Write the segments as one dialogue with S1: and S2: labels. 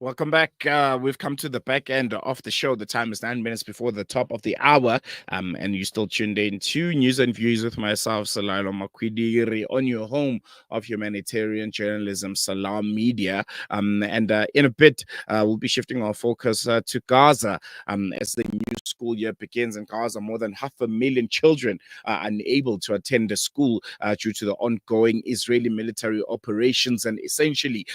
S1: Welcome back. We've come to the back end of the show. The time is 9 minutes before the top of the hour, and you're still tuned in to News and Views with myself, Salalo Makwidiri, on your home of humanitarian journalism, Salam Media. And in a bit, we'll be shifting our focus to Gaza as the new school year begins in Gaza. More than 500,000 children are unable to attend the school due to the ongoing Israeli military operations and essentially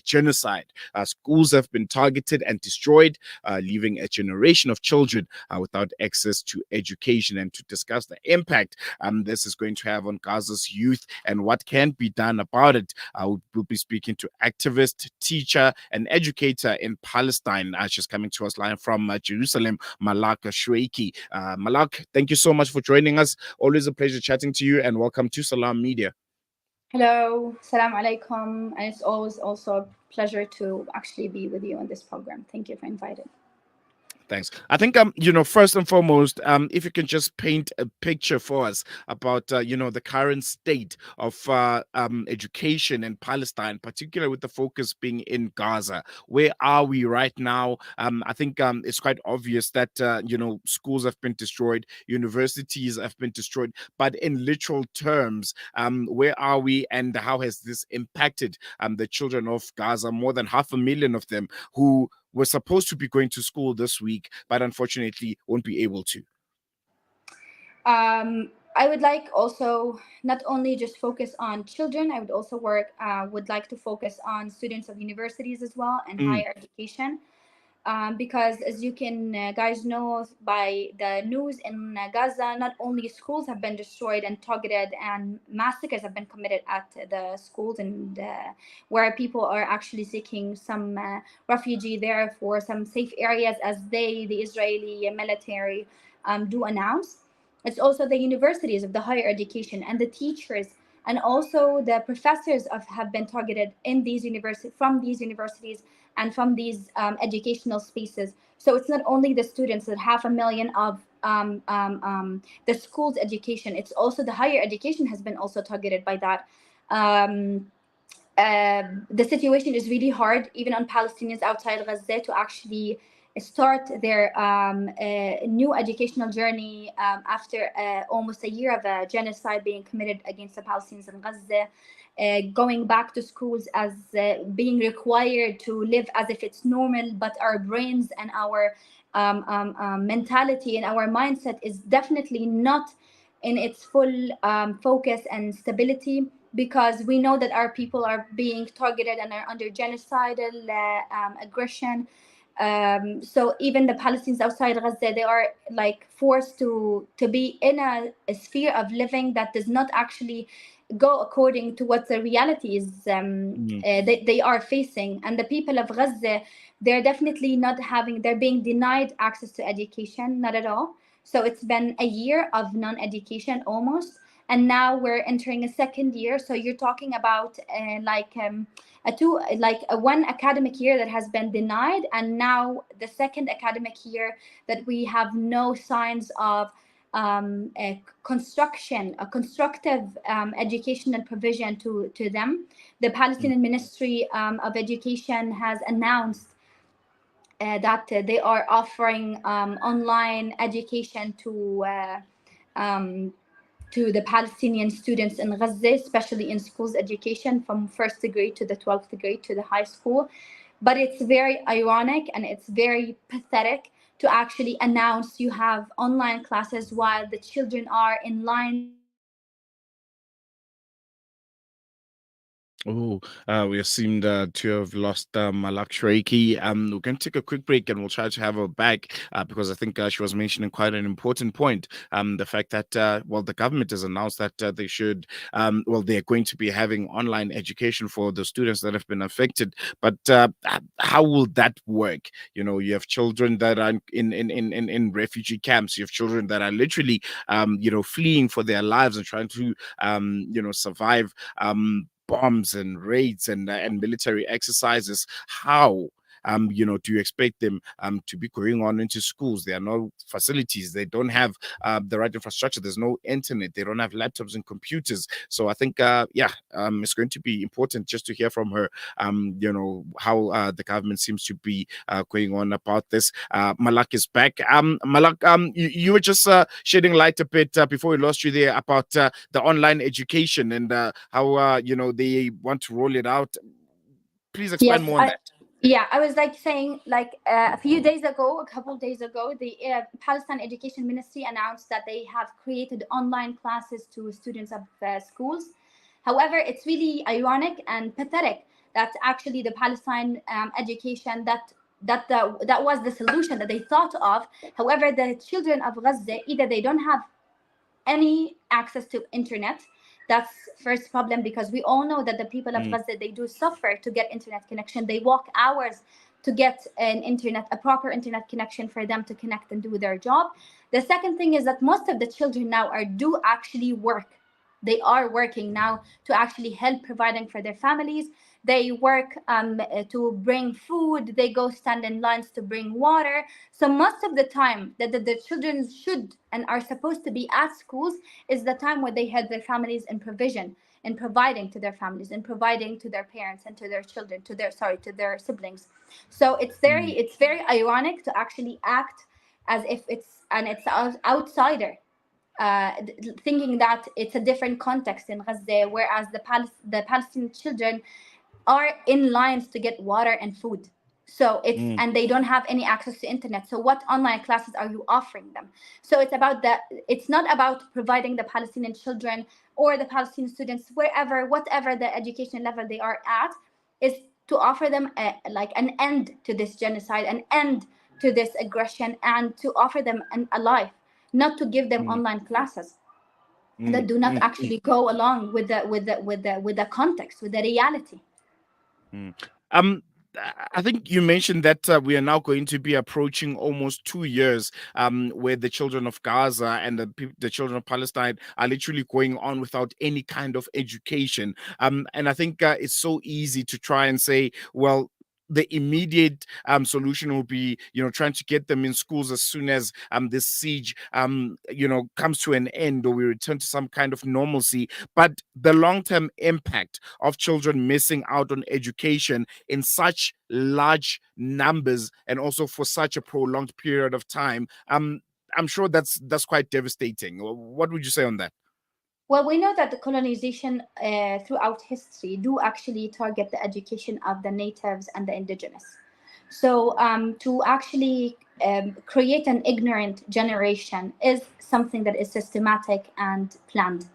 S1: genocide. Schools have been targeted and destroyed, leaving a generation of children without access to education. And to discuss the impact this is going to have on Gaza's youth and what can be done about it, we'll be speaking to activist, teacher, and educator in Palestine. She's coming to us live from Jerusalem, Malak Shweiki. Malak, thank you so much for joining us. Always a pleasure chatting to you, and welcome to Salam Media.
S2: Hello, salam alaikum, and it's always also a pleasure to actually be with you on this program. Thank you for inviting.
S1: Thanks. I think, first and foremost, if you can just paint a picture for us about, the current state of education in Palestine, particularly with the focus being in Gaza. Where are we right now? I think it's quite obvious that, schools have been destroyed, universities have been destroyed, but in literal terms, where are we and how has this impacted the children of Gaza, more than 500,000 of them who were supposed to be going to school this week, but unfortunately won't be able to?
S2: I would like also not only just focus on children, I would also would like to focus on students of universities as well and higher education. Because as you can guys know by the news in Gaza, not only schools have been destroyed and targeted and massacres have been committed at the schools and where people are actually seeking some refugee there for some safe areas as the Israeli military do announce. It's also the universities of the higher education and the teachers and also the professors have been targeted in these from these universities and from these educational spaces. So it's not only the students that 500,000 of the school's education, it's also the higher education has been also targeted by that. The situation is really hard, even on Palestinians outside Gaza, to actually start their new educational journey after almost a year of a genocide being committed against the Palestinians in Gaza. Going back to schools as being required to live as if it's normal, but our brains and our mentality and our mindset is definitely not in its full focus and stability, because we know that our people are being targeted and are under genocidal aggression. So even the Palestinians outside Gaza, they are like forced to be in a sphere of living that does not actually go according to what the reality is they are facing. And the people of Gaza, they're definitely they're being denied access to education, not at all. So it's been a year of non-education almost, and now we're entering a second year. So you're talking about a one academic year that has been denied, and now the second academic year that we have no signs of a constructive educational provision to them. The Palestinian Ministry of Education has announced that they are offering online education to the Palestinian students in Gaza, especially in schools education from first grade to the 12th grade to the high school. But it's very ironic and it's very pathetic to actually announce you have online classes while the children are in line.
S1: Oh, we seem to have lost Malak Shweiki. We're going to take a quick break and we'll try to have her back because I think she was mentioning quite an important point. The fact that, the government has announced that they should, they're going to be having online education for the students that have been affected. But how will that work? You have children that are in refugee camps. You have children that are literally, fleeing for their lives and trying to, survive bombs and raids and military exercises. How do you expect them to be going on into schools? There are no facilities. They don't have the right infrastructure. There's no internet. They don't have laptops and computers. So I think, it's going to be important just to hear from her, how the government seems to be going on about this. Malak is back. Malak, you were just shedding light a bit before we lost you there about the online education and how, they want to roll it out. Please expand
S2: Yes,
S1: more on that.
S2: yeah, I was like saying, like a few days ago, a couple of days ago, the Palestine Education Ministry announced that they have created online classes to students of schools. However, it's really ironic and pathetic that actually the Palestine education that was the solution that they thought of. However, the children of Gaza, either they don't have any access to internet. That's first problem, because we all know that the people of Gaza, they do suffer to get internet connection. They walk hours to get a proper internet connection for them to connect and do their job. The second thing is that most of the children now do actually work. They are working now to actually help providing for their families. They work to bring food. They go stand in lines to bring water. So most of the time that the children should and are supposed to be at schools is the time where they had their families in provision, in providing to their families, and providing to their parents and to their children, to their siblings. So it's very ironic to actually act as if it's outsider, thinking that it's a different context in Gaza, whereas the Palestinian children are in lines to get water and food. So and they don't have any access to internet. So what online classes are you offering them? So it's not about providing the Palestinian children or the Palestinian students, whatever the education level they are at, is to offer them an end to this genocide, an end to this aggression, and to offer them a life, not to give them online classes that do not actually go along with the context, with the reality.
S1: Mm. Um, I think you mentioned that we are now going to be approaching almost 2 years, where the children of Gaza and the children of Palestine are literally going on without any kind of education. And I think it's so easy to try and say, well, the immediate solution will be, trying to get them in schools as soon as this siege, comes to an end, or we return to some kind of normalcy. But the long-term impact of children missing out on education in such large numbers and also for such a prolonged period of time, I'm sure that's quite devastating. What would you say on that?
S2: Well, we know that the colonization throughout history do actually target the education of the natives and the indigenous. So to actually create an ignorant generation is something that is systematic and planned.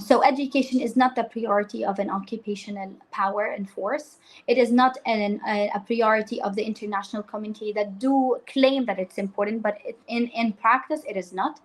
S2: So education is not the priority of an occupational power and force. It is not a priority of the international community that do claim that it's important, but in practice, it is not.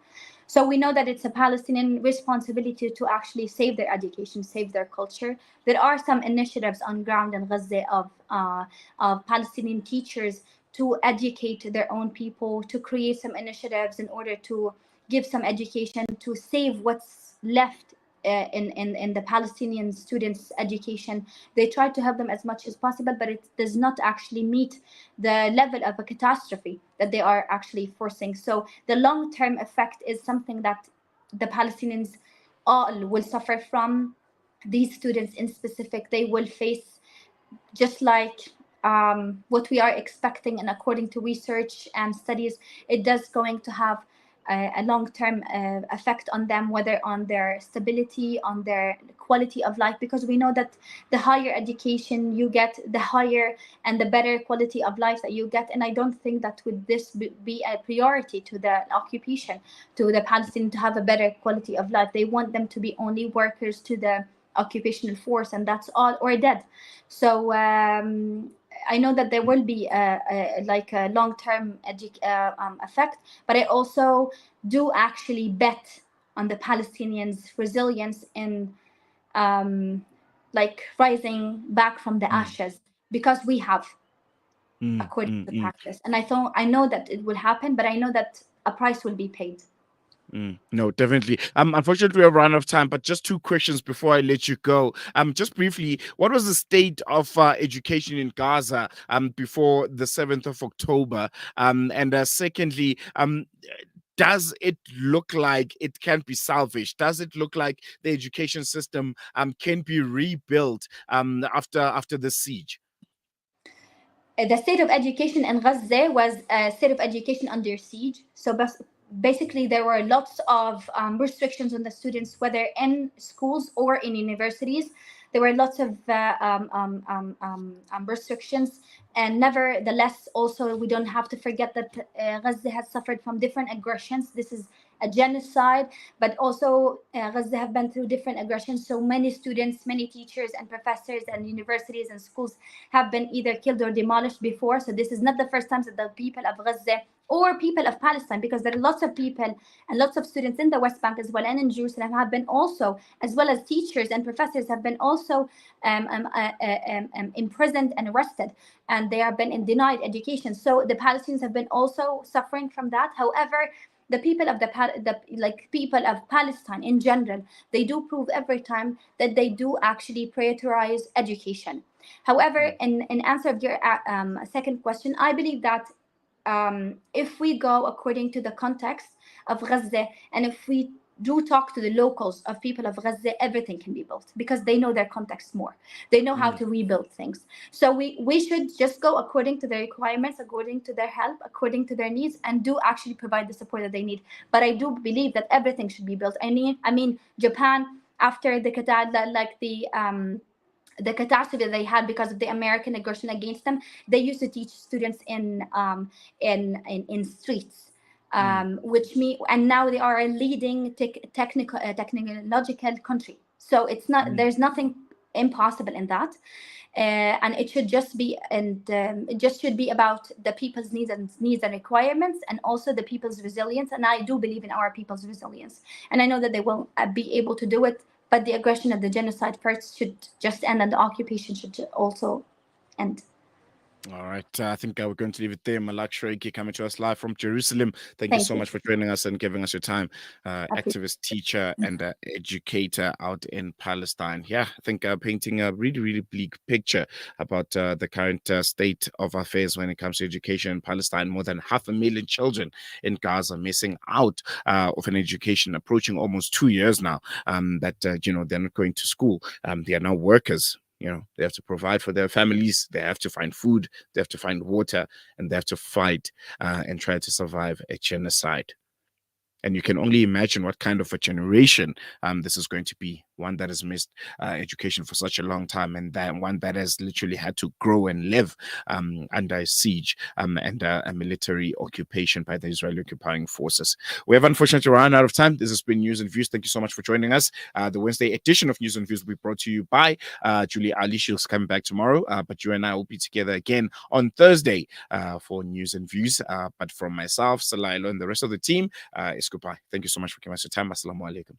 S2: So we know that it's a Palestinian responsibility to actually save their education, save their culture. There are some initiatives on ground in Gaza of Palestinian teachers to educate their own people, to create some initiatives in order to give some education to save what's left in the Palestinian students' education. They try to help them as much as possible, but it does not actually meet the level of a catastrophe that they are actually forcing. So the long-term effect is something that the Palestinians all will suffer from. These students in specific, they will face, just like what we are expecting, and according to research and studies, it does going to have a long-term effect on them, whether on their stability, on their quality of life, because we know that the higher education you get, the higher and the better quality of life that you get. And I don't think that would this be a priority to the occupation, to the Palestinians, to have a better quality of life. They want them to be only workers to the occupational force, and that's all, or dead. So I know that there will be a long-term effect, but I also do actually bet on the Palestinians' resilience in rising back from the
S1: Mm,
S2: ashes, because we have,
S1: mm,
S2: according
S1: mm,
S2: to
S1: mm.
S2: practice. And I know that it will happen, but I know that a price will be paid.
S1: No, definitely. Unfortunately, we've run out of time, but just two questions before I let you go. Just briefly, what was the state of education in Gaza before the 7th of October? And secondly, does it look like it can be salvaged? Does it look like the education system can be rebuilt after the siege?
S2: The state of education in Gaza was a state of education under siege. So basically, there were lots of restrictions on the students, whether in schools or in universities. There were lots of restrictions. And nevertheless, also, we don't have to forget that Gaza has suffered from different aggressions. This is a genocide, but also Gaza have been through different aggressions. So many students, many teachers and professors and universities and schools have been either killed or demolished before. So this is not the first time that the people of Gaza or people of Palestine, because there are lots of people and lots of students in the West Bank as well and in Jerusalem have been also, as well as teachers and professors have been also imprisoned and arrested, and they have been in denied education. So the Palestinians have been also suffering from that. However, the people of people of Palestine in general, they do prove every time that they do actually prioritize education. However, in answer of your second question, I believe that if we go according to the context of Gaza, and if we do talk to the locals of people of Gaza, everything can be built because they know their context more. They know how to rebuild things. So we should just go according to their requirements, according to their help, according to their needs, and do actually provide the support that they need. But I do believe that everything should be built. I mean, Japan, after the the catastrophe that they had because of the American aggression against them, they used to teach students in streets, which me and now they are a leading technological country. So it's not there's nothing impossible in that, and it should just be it just should be about the people's needs and requirements, and also the people's resilience. And I do believe in our people's resilience, and I know that they will be able to do it. But the aggression and the genocide first should just end, and the occupation should also end.
S1: All right. I think we're going to leave it there. Malak Shweiki coming to us live from Jerusalem. Thank you
S2: Thank
S1: so
S2: you.
S1: much for joining us and giving us your time.
S2: Appreciate
S1: Activist, teacher, and educator out in Palestine. Yeah, I think painting a really, really bleak picture about the current state of affairs when it comes to education in Palestine. More than 500,000 children in Gaza missing out of an education, approaching almost 2 years now. They're not going to school. They are now workers. They have to provide for their families. They have to find food. They have to find water, and they have to fight and try to survive a genocide. And you can only imagine what kind of a generation this is going to be. One that has missed education for such a long time, and that one that has literally had to grow and live under siege and a military occupation by the Israeli occupying forces. We have unfortunately run out of time. This has been News and Views. Thank you so much for joining us. The Wednesday edition of News and Views will be brought to you by Julie Ali. She's coming back tomorrow, but you and I will be together again on Thursday for News and Views. But from myself, Salailo, and the rest of the team, it's goodbye. Thank you so much for giving us your time. Assalamu alaikum.